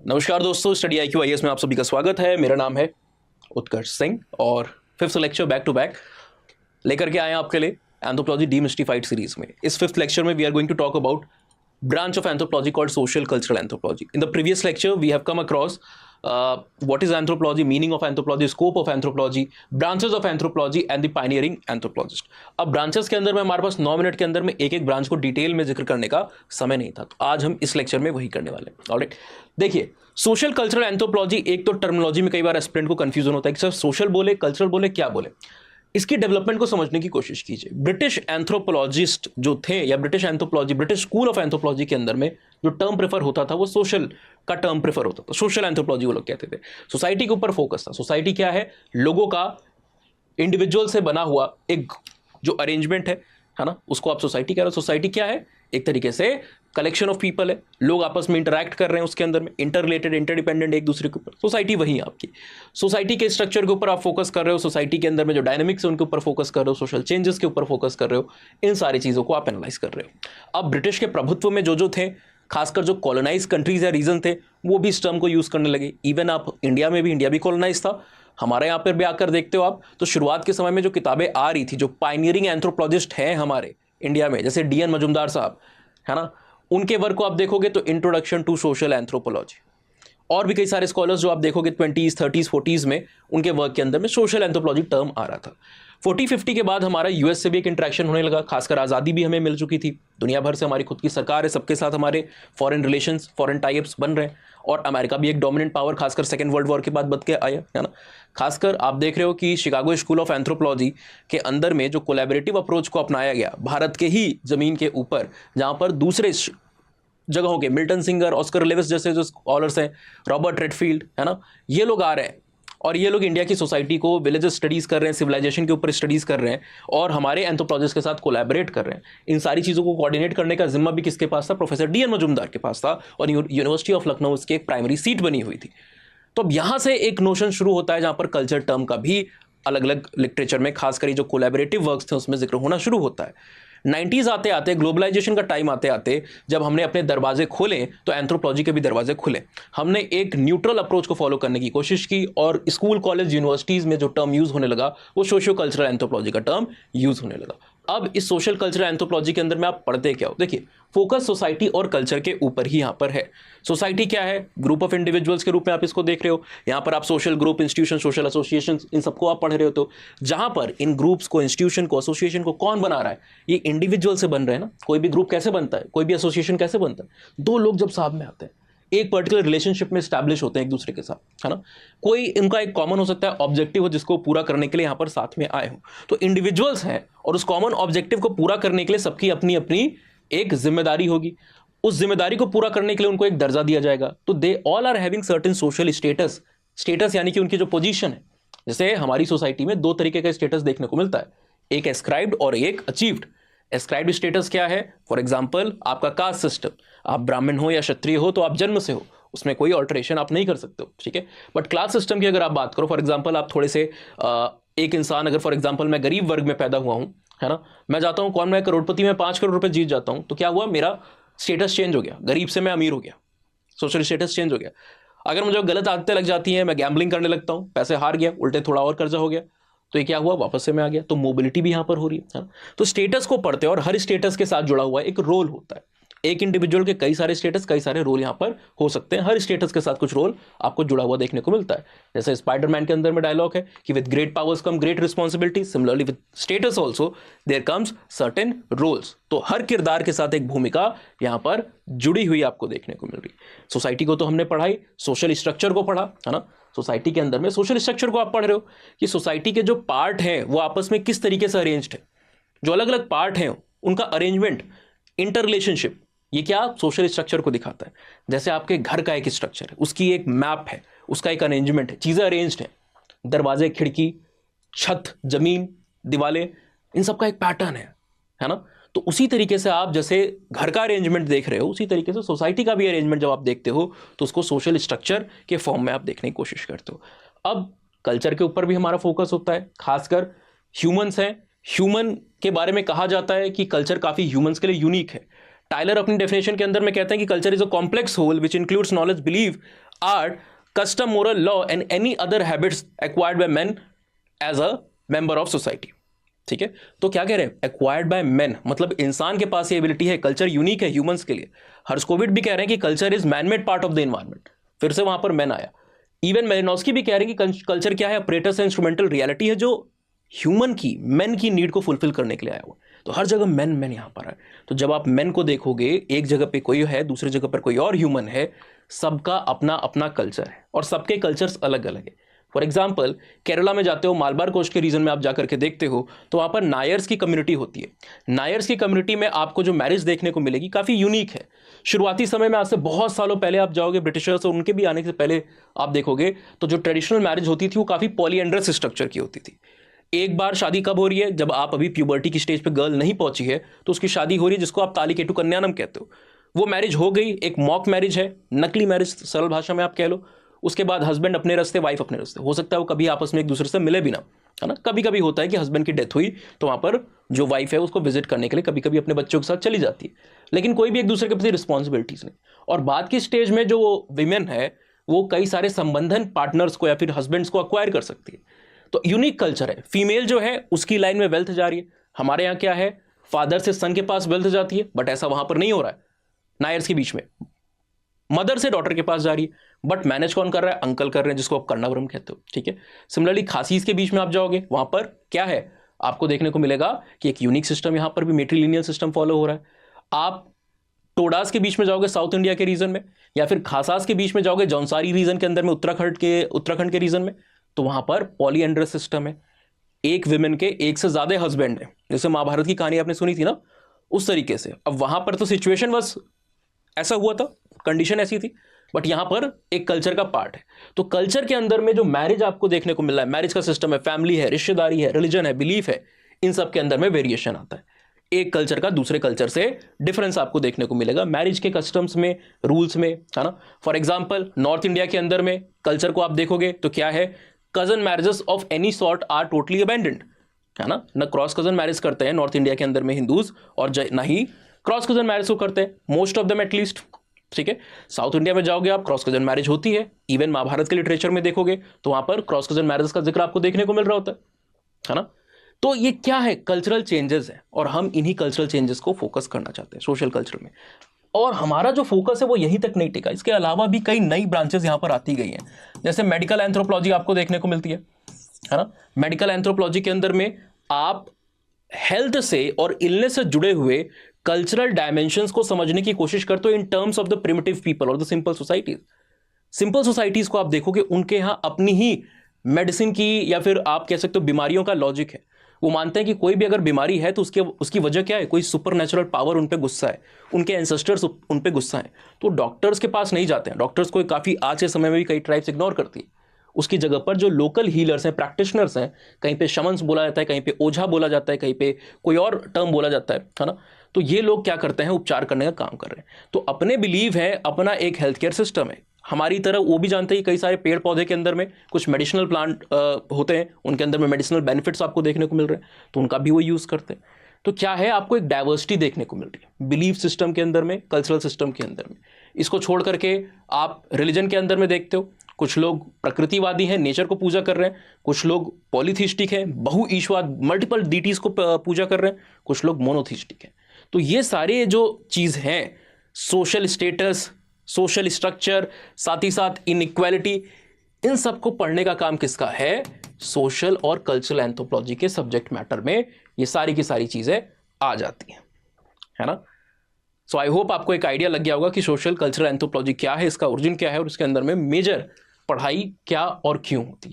नमस्कार दोस्तों, study IQ IAS में आप सभी का स्वागत है। मेरा नाम है उत्कर्ष सिंह और fifth lecture back to back लेकर के आए हैं आपके लिए एंथ्रोपोलॉजी डीमिस्टिफाइड सीरीज में। इस फिफ्थ लेक्चर में we are going to talk about branch of anthropology called social cultural anthropology. In the previous lecture, we have come across what is anthropology, meaning of anthropology, scope of anthropology, branches of anthropology and the pioneering anthropologist. अब branches के अंदर में हमारे पास 9 minute के अंदर में एक एक ब्रांच को डिटेल में जिक्र करने का समय नहीं था, तो आज हम इस लेक्चर में वही करने वाले हैं। ऑलराइट, देखिए सोशल कल्चरल एंथ्रोपोलॉजी, एक तो टर्मिनोलॉजी में कई बार एस्पिरेंट को कंफ्यूजन होता है कि सर सोशल बोले, कल्चरल बोले, क्या बोले। इसकी डेवलपमेंट को समझने की कोशिश कीजिए। ब्रिटिश एंथ्रोपोलॉजिस्ट जो थे या British anthropology, British school of anthropology के अंदर में जो टर्म प्रेफर होता था वो सोशल का टर्म प्रेफर होता था। सोशल एंथ्रोपोलॉजी वो लोग कहते थे। सोसाइटी के ऊपर फोकस था। सोसाइटी क्या है? लोगों का इंडिविजुअल से बना हुआ एक जो अरेंजमेंट है ना, उसको आप सोसाइटी कह रहे हो। सोसाइटी क्या है? एक तरीके से कलेक्शन ऑफ पीपल है, लोग आपस में इंटरैक्ट कर रहे हैं उसके अंदर में, इंटर रिलेटेड, इंटरडिपेंडेंट एक दूसरे के ऊपर। सोसाइटी वही है आपकी। सोसाइटी के स्ट्रक्चर के ऊपर आप फोकस कर रहे हो, सोसाइटी के अंदर में जो डायनामिक्स है उनके ऊपर फोकस कर रहे हो, सोशल चेंजेस के ऊपर फोकस कर रहे हो, इन सारी चीज़ों को आप एनालाइज कर रहे हो। अब ब्रिटिश के प्रभुत्व में जो थे, खासकर जो कॉलोनाइज कंट्रीज या रीजन थे, वो भी इस टर्म को यूज करने लगे। इवन आप इंडिया में भी, इंडिया भी कॉलोनाइज था, हमारे यहाँ पर भी आकर देखते हो आप, तो शुरुआत के समय में जो किताबें आ रही थी, जो पायनियरिंग एंथ्रोपोलॉजिस्ट हैं हमारे इंडिया में, जैसे DN मजुमदार साहब है ना, उनके वर्क को आप देखोगे तो इंट्रोडक्शन टू सोशल एंथ्रोपोलॉजी, और भी कई सारे स्कॉलर्स जो आप देखोगे 20s, 30s, 40s में, उनके वर्क के अंदर में सोशल एंथ्रोपोलॉजी टर्म आ रहा था। 40-50 के बाद हमारा US से भी एक इंटरेक्शन होने लगा, खासकर आज़ादी भी हमें मिल चुकी थी, दुनिया भर से हमारी खुद की सरकार है, सबके साथ हमारे फॉरेन रिलेशंस, फॉरेन टाइप्स बन रहे हैं, और अमेरिका भी एक डोमिनेंट पावर खासकर सेकेंड वर्ल्ड वॉर के बाद बन के आया है ना। खासकर आप देख रहे हो कि शिकागो स्कूल ऑफ एंथ्रोपोलॉजी के अंदर में जो कोलैबोरेटिव अप्रोच को अपनाया गया भारत के ही ज़मीन के ऊपर, जहाँ पर दूसरे जगहों के मिल्टन सिंगर, ऑस्कर लेविस जैसे जो स्कॉलर्स हैं, रॉबर्ट रेडफील्ड है ना, ये लोग आ रहे हैं और ये लोग इंडिया की सोसाइटी को विलेजेस स्टडीज़ कर रहे हैं, सिविलाइजेशन के ऊपर स्टडीज़ कर रहे हैं, और हमारे एंथ्रोपोलॉजिस्ट के साथ कोलैबोरेट कर रहे हैं। इन सारी चीज़ों को कोऑर्डिनेट करने का जिम्मा भी किसके पास था? प्रोफेसर DN मजुमदार के पास था, और यूनिवर्सिटी ऑफ लखनऊ इसकी एक प्राइमरी सीट बनी हुई थी। तो अब यहाँ से एक नोशन शुरू होता है जहाँ पर कल्चर टर्म का भी अलग अलग लिटरेचर में, खासकर जो कोलैबोरेटिव वर्क्स थे उसमें जिक्र होना शुरू होता है। 90s आते आते, ग्लोबलाइजेशन का टाइम आते आते, जब हमने अपने दरवाजे खोले तो एंथ्रोपोलॉजी के भी दरवाजे खुले। हमने एक न्यूट्रल अप्रोच को फॉलो करने की कोशिश की, और स्कूल, कॉलेज, यूनिवर्सिटीज़ में जो टर्म यूज़ होने लगा वो सोशियो कल्चरल एंथ्रोपोलॉजी का टर्म यूज़ होने लगा। अब इस सोशल कल्चरल एंथ्रोपोलॉजी के अंदर में आप पढ़ते क्या हो? देखिए, फोकस सोसाइटी और कल्चर के ऊपर ही यहाँ पर है। सोसाइटी क्या है? ग्रुप ऑफ इंडिविजुअल्स के रूप में आप इसको देख रहे हो। यहाँ पर आप social group, institution, social association, इन सबको आप पढ़ रहे हो। तो जहाँ पर इन ग्रुप्स को, इंस्टीट्यूशन को, एसोसिएशन को कौन बना रहा है? ये इंडिविजुअल से बन रहे हैं ना। कोई भी ग्रुप कैसे बनता है, कोई भी एसोसिएशन कैसे बनता है? दो लोग जब साथ में आते हैं, एक पर्टिकुलर रिलेशनशिप में स्टैब्लिश होते हैं एक दूसरे के साथ, है ना। कोई इनका एक कॉमन हो सकता है ऑब्जेक्टिव हो, जिसको पूरा करने के लिए यहाँ पर साथ में आए हो। तो इंडिविजुअल्स हैं, और उस कॉमन ऑब्जेक्टिव को पूरा करने के लिए सबकी अपनी अपनी एक जिम्मेदारी होगी। उस जिम्मेदारी को पूरा करने के लिए उनको एक दर्जा दिया जाएगा। तो they all are having certain social status. Status यानी कि उनकी जो पोजीशन है। जैसे हमारी सोसाइटी में 2 तरीके का स्टेटस देखने को मिलता है, एक एस्क्राइब्ड और एक अचीव्ड। एस्क्राइब्ड स्टेटस क्या है? फॉर एग्जाम्पल आपका कास्ट सिस्टम, आप ब्राह्मण हो या क्षत्रिय हो तो आप जन्म से हो, उसमें कोई ऑल्टरेशन आप नहीं कर सकते हो, ठीक है। बट क्लास सिस्टम की अगर आप बात करो, फॉर एग्जाम्पल आप थोड़े से एक इंसान, अगर फॉर एग्जाम्पल मैं गरीब वर्ग में पैदा हुआ हूँ, है ना, मैं जाता हूँ कौन, मैं करोड़पति में 5 करोड़ रुपए जीत जाता हूँ, तो क्या हुआ? मेरा स्टेटस चेंज हो गया, गरीब से मैं अमीर हो गया, सोशल स्टेटस चेंज हो गया। अगर मुझे गलत आदतें लग जाती हैं, मैं गैम्बलिंग करने लगता हूँ, पैसे हार गया, उल्टे थोड़ा और कर्जा हो गया, तो ये क्या हुआ? वापस से मैं आ गया। तो मोबिलिटी भी यहाँ पर हो रही है। तो स्टेटस को पढ़ते हैं, और हर स्टेटस के साथ जुड़ा हुआ एक रोल होता है। एक इंडिविजुअल के कई सारे स्टेटस, कई सारे रोल यहाँ पर हो सकते हैं। हर स्टेटस के साथ कुछ रोल आपको जुड़ा हुआ देखने को मिलता है। जैसे स्पाइडरमैन के अंदर में डायलॉग है कि with great powers come great responsibility, similarly with status also there comes certain roles. तो हर किरदार के साथ एक भूमिका यहाँ पर जुड़ी हुई आपको देखने को मिल रही। सोसाइटी को तो हमने पढ़ाई, सोशल स्ट्रक्चर को पढ़ा, है ना। सोसाइटी के अंदर में सोशल स्ट्रक्चर को आप पढ़ रहे हो कि सोसाइटी के जो पार्ट हैं वो आपस में किस तरीके से अरेंज्ड है। जो अलग अलग पार्ट हैं उनका अरेंजमेंट, इंटर रिलेशनशिप, ये क्या सोशल स्ट्रक्चर को दिखाता है। जैसे आपके घर का एक स्ट्रक्चर है, उसकी एक मैप है, उसका एक अरेंजमेंट है, चीज़ें अरेंज्ड हैं, दरवाजे, खिड़की, छत, जमीन, दीवारें, इन सब का एक पैटर्न है ना। तो उसी तरीके से आप जैसे घर का अरेंजमेंट देख रहे हो, उसी तरीके से सोसाइटी का भी अरेंजमेंट जब आप देखते हो तो उसको सोशल स्ट्रक्चर के फॉर्म में आप देखने की कोशिश करते हो। अब कल्चर के ऊपर भी हमारा फोकस होता है, खासकर ह्यूमंस हैं। ह्यूमन के बारे में कहा जाता है कि कल्चर काफ़ी ह्यूमंस के लिए यूनिक है। टाइलर अपनी डेफिनेशन के अंदर में कहते हैं कि culture is a complex whole which includes knowledge, believe, art, custom, moral, law and any other habits acquired by man as a member of society. ठीक है, तो क्या कह रहे हैं, एक्वायर्ड बाय मैन, मतलब इंसान के पास ये एबिलिटी है, कल्चर यूनिक है ह्यूमंस के लिए। हर्स्कोविट भी कह रहे हैं कि culture is man made part of the environment, फिर से वहां पर मैन आया। इवन मेलिनोस्की भी कह रहे हैं कि कल्चर क्या है, ऑपरेटर्स इंस्ट्रूमेंटल रियलिटी है जो ह्यूमन की, मैन की नीड को फुलफिल करने के लिए आया हुआ। तो हर जगह मैन मैन यहां पर है। तो जब आप मैन को देखोगे, एक जगह पे कोई है, दूसरी जगह पर कोई और ह्यूमन है, सबका अपना अपना कल्चर है और सबके कल्चर्स अलग अलग है। फॉर एग्जाम्पल, केरला में जाते हो, मालबार कोस्ट के रीजन में आप जाकर के देखते हो तो वहां पर नायर्स की कम्युनिटी होती है। नायर्स की कम्युनिटी में आपको जो मैरिज देखने को मिलेगी काफी यूनिक है। शुरुआती समय में, आज से बहुत सालों पहले आप जाओगे, ब्रिटिशर्स और उनके भी आने से पहले आप देखोगे तो जो ट्रेडिशनल मैरिज होती थी वो काफी पॉलीएंड्रस स्ट्रक्चर की होती थी। एक बार शादी कब हो रही है, जब आप अभी प्यूबर्टी की स्टेज पे गर्ल नहीं पहुंची है तो उसकी शादी हो रही है, जिसको आप ताली केटु कन्यानम कहते हो। वो मैरिज हो गई, एक मॉक मैरिज है, नकली मैरिज सरल भाषा में आप कह लो। उसके बाद हस्बैंड अपने रास्ते, वाइफ अपने रास्ते, हो सकता है वो कभी आपस में एक दूसरे से मिले भी ना, है ना। कभी कभी होता है कि हस्बैंड की डेथ हुई तो वहां पर जो वाइफ है उसको विजिट करने के लिए कभी कभी अपने बच्चों के साथ चली जाती है, लेकिन कोई भी एक दूसरे के प्रति रिस्पॉन्सिबिलिटीज नहीं। और बाद की स्टेज में जो विमेन है वो कई सारे संबंधन पार्टनर्स को या फिर हस्बैंड्स को अक्वायर कर सकती है। तो यूनिक कल्चर है। फीमेल जो है उसकी लाइन में वेल्थ जा रही है। हमारे यहाँ क्या है, फादर से सन के पास वेल्थ जाती है, बट ऐसा वहां पर नहीं हो रहा है। नायर्स के बीच में मदर से डॉटर के पास जा रही है, बट मैनेज कौन कर रहा है, अंकल कर रहे हैं, जिसको आप कर्णावरम कहते हो। ठीक है, सिमिलरली खासीज के बीच में आप जाओगे, वहां पर क्या है, आपको देखने को मिलेगा कि एक यूनिक सिस्टम यहां पर भी मेट्रीलिनियल सिस्टम फॉलो हो रहा है। आप टोडास के बीच में जाओगे साउथ इंडिया के रीजन में, या फिर खासास के बीच में जाओगे जौनसारी रीजन के अंदर में, उत्तराखंड के रीजन में, तो वहां पर पॉलीएंड्रस सिस्टम है। एक विमेन के एक से ज्यादा हस्बैंड है, जैसे महाभारत की कहानी आपने सुनी थी ना, उस तरीके से। अब वहां पर तो सिचुएशन बस ऐसा हुआ था, कंडीशन ऐसी थी, बट यहां पर एक कल्चर का पार्ट है। तो कल्चर के अंदर में जो मैरिज आपको देखने को मिल रहा है, मैरिज का सिस्टम है, फैमिली है, रिश्तेदारी है, रिलीजन है, बिलीफ है, इन सब के अंदर में वेरिएशन आता है। एक कल्चर का दूसरे कल्चर से डिफरेंस आपको देखने को मिलेगा मैरिज के कस्टम्स में, रूल्स में, है ना। फॉर एग्जाम्पल, नॉर्थ इंडिया के अंदर में कल्चर को आप देखोगे तो क्या है, cousin marriages of any sort are totally abandoned, है ना क्रॉस कजन मैरिज करते हैं नॉर्थ इंडिया के अंदर में हिंदूज, और ना ही क्रॉस कजन मैरिज को करते हैं मोस्ट ऑफ देम एटलीस्ट। ठीक है, साउथ इंडिया में जाओगे आप, क्रॉस कजन मैरिज होती है। इवन महाभारत के लिटरेचर में देखोगे तो वहां पर क्रॉस कजन मैरिज का जिक्र आपको देखने को मिल रहा होता है ना। तो ये क्या है, कल्चरल चेंजेस है, और हम इन्हीं कल्चरल चेंजेस को फोकस करना चाहते हैं सोशल कल्चर में। और हमारा जो फोकस है वो यहीं तक नहीं टिका, इसके अलावा भी कई नई ब्रांचेस यहाँ पर आती गई हैं। जैसे मेडिकल एंथ्रोपोलॉजी आपको देखने को मिलती है ना। मेडिकल एंथ्रोपोलॉजी के अंदर में आप हेल्थ से और इलनेस से जुड़े हुए कल्चरल डायमेंशंस को समझने की कोशिश करते हो in terms of the primitive people और the simple societies. Simple societies को आप देखोगे, उनके यहाँ अपनी ही मेडिसिन की, या फिर आप कह सकते हो बीमारियों का लॉजिक है। वो मानते हैं कि कोई भी अगर बीमारी है तो उसकी वजह क्या है, कोई सुपर नेचुरल पावर उन पे गुस्सा है, उनके एंसेस्टर्स उन पे गुस्सा है। तो डॉक्टर्स के पास नहीं जाते हैं। डॉक्टर्स को काफ़ी आज के समय में भी कई ट्राइब्स इग्नोर करती है। उसकी जगह पर जो लोकल हीलर्स हैं, प्रैक्टिशनर्स हैं, कहीं पे शमंस बोला जाता है, कहीं पे ओझा बोला जाता है, कहीं पे कोई और टर्म बोला जाता है ना। तो ये लोग क्या करते हैं, उपचार करने का काम कर रहे हैं। तो अपने बिलीव है, अपना एक हेल्थ केयर सिस्टम है। हमारी तरह वो भी जानते हैं कि कई सारे पेड़ पौधे के अंदर में कुछ मेडिसिनल प्लांट होते हैं, उनके अंदर में मेडिसिनल बेनिफिट्स आपको देखने को मिल रहे हैं, तो उनका भी वो यूज़ करते हैं। तो क्या है, आपको एक डाइवर्सिटी देखने को मिल रही है बिलीफ सिस्टम के अंदर में, कल्चरल सिस्टम के अंदर में। इसको छोड़ करके आप रिलीजन के अंदर में देखते हो, कुछ लोग प्रकृतिवादी हैं, नेचर को पूजा कर रहे हैं, कुछ लोग पॉलीथिस्टिक हैं, बहु ईश्वरवाद, मल्टीपल डीटीज को पूजा कर रहे हैं, कुछ लोग मोनोथिस्टिक हैं। तो ये सारे जो चीज़ हैं, सोशल स्टेटस, सोशल स्ट्रक्चर, साथ ही साथ इनइक्वालिटी, इन सब को पढ़ने का काम किसका है, सोशल और कल्चरल एंथ्रोपोलॉजी के सब्जेक्ट मैटर में ये सारी की सारी चीजें आ जाती हैं, है ना। सो आई होप आपको एक आइडिया लग गया होगा कि सोशल कल्चरल एंथ्रोपोलॉजी क्या है, इसका ओरिजिन क्या है, और इसके अंदर में मेजर पढ़ाई क्या और क्यों होती है।